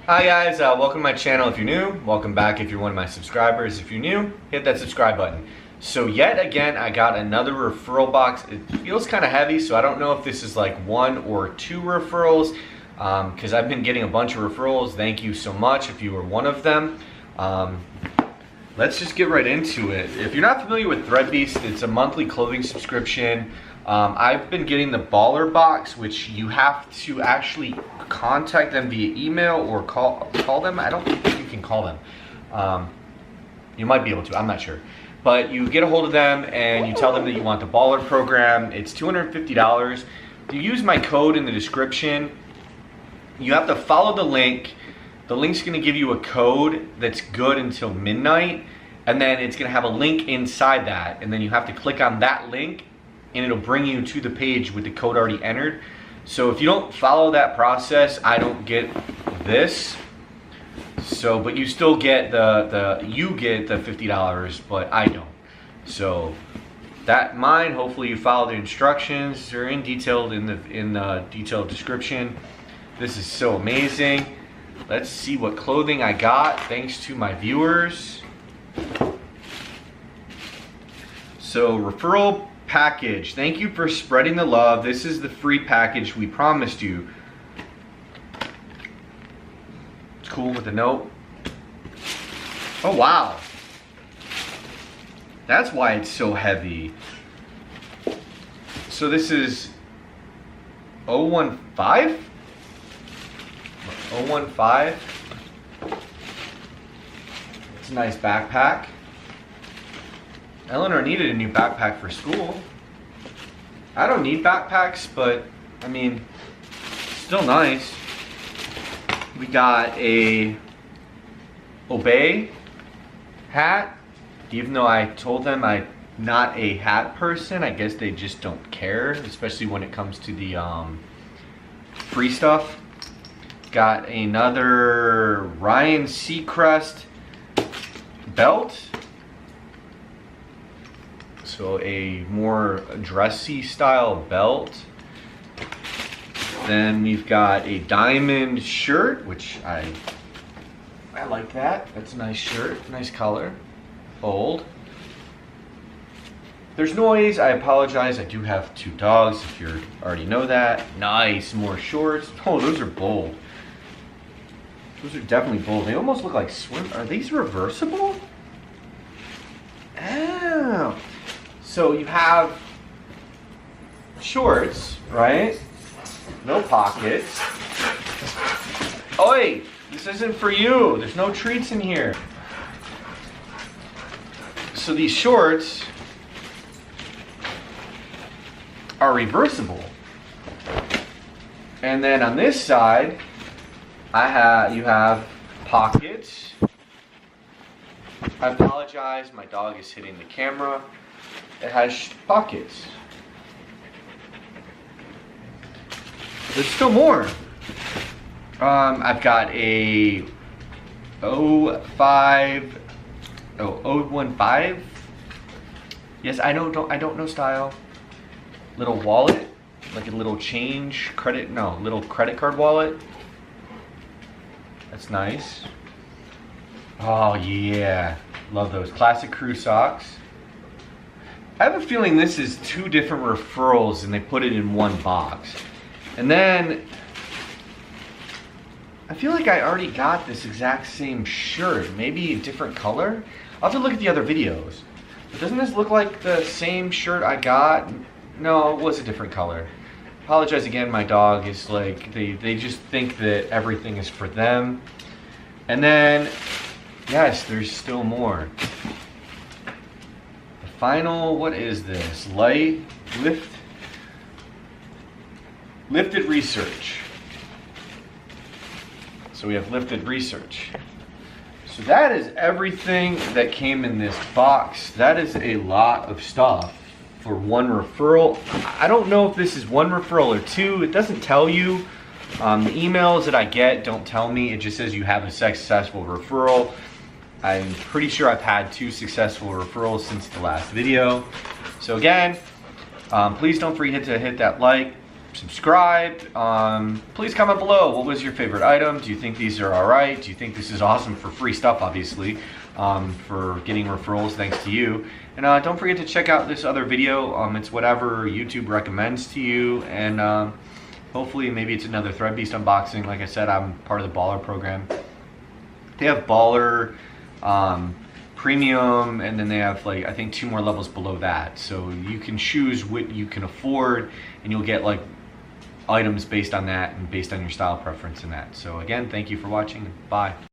Hi guys, welcome to my channel if you're new. Welcome back if you're one of my subscribers. If you're new, hit that subscribe button. So yet again, I got another referral box. It feels kind of heavy, so I don't know if this is like 1 or 2 referrals, because I've been getting a bunch of referrals. Thank you so much if you were one of them. Let's just get right into it. If you're not familiar with ThreadBeast, it's a monthly clothing subscription. I've been getting the Baller box, which you have to actually contact them via email or call them. I don't think you can call them. You might be able to, I'm not sure. But you get a hold of them and you tell them that you want the Baller program. It's $250. You use my code in the description. You have to follow the link. The link's gonna give you a code that's good until midnight, and then it's gonna have a link inside that, and then you have to click on that link and it'll bring you to the page with the code already entered. So if you don't follow that process, I don't get this. So, but you still get you get the $50, but I don't. So that mine, hopefully you follow the instructions. They're detailed in the detailed description. This is so amazing. Let's see what clothing I got thanks to my viewers. So referral package. Thank you for spreading the love. This is the free package we promised you. It's cool with a note. Oh wow. That's why it's so heavy. So this is 015? 015. It's a nice backpack. Eleanor needed a new backpack for school. I don't need backpacks, but I mean, still nice. We got a Obey hat. Even though I told them I'm not a hat person, I guess they just don't care, especially when it comes to the free stuff. Got another Ryan Seacrest belt. So a more dressy style belt. Then we've got a diamond shirt, which I like that. That's a nice shirt, nice color, bold. There's noise, I apologize. I do have 2 dogs, if you already know that. Nice, more shorts. Oh, those are bold. Those are definitely bold. They almost look like swim. Are these reversible? Oh. So you have shorts, right? No pockets. Oi, this isn't for you. There's no treats in here. So these shorts are reversible. And then on this side, you have pockets. I apologize, my dog is hitting the camera. It has pockets. There's still more. I've got a 015. Yes, I don't know style. Little wallet, like a little little credit card wallet. That's nice. Oh yeah, love those classic crew socks. I have a feeling this is 2 different referrals and they put it in one box. And then I feel like I already got this exact same shirt, maybe a different color. I'll have to look at the other videos. But doesn't this look like the same shirt I got? No, it was a different color. Apologize again, my dog is like, they just think that everything is for them. And then, yes, there's still more. Final, what is this? Lifted research. So we have lifted research. So that is everything that came in this box. That is a lot of stuff for 1 referral. I don't know if this is 1 referral or 2. It doesn't tell you. The emails that I get don't tell me. It just says you have a successful referral. I'm pretty sure I've had 2 successful referrals since the last video. So again, please don't forget to hit that like, subscribe. Please comment below. What was your favorite item? Do you think these are all right? Do you think this is awesome for free stuff, obviously, for getting referrals thanks to you? And don't forget to check out this other video. It's whatever YouTube recommends to you, and hopefully maybe it's another ThreadBeast unboxing. Like I said, I'm part of the Baller program. They have Baller, Premium, and then they have, like, I think 2 more levels below that. So you can choose what you can afford, and you'll get like items based on that and based on your style preference in that. So again, thank you for watching. Bye.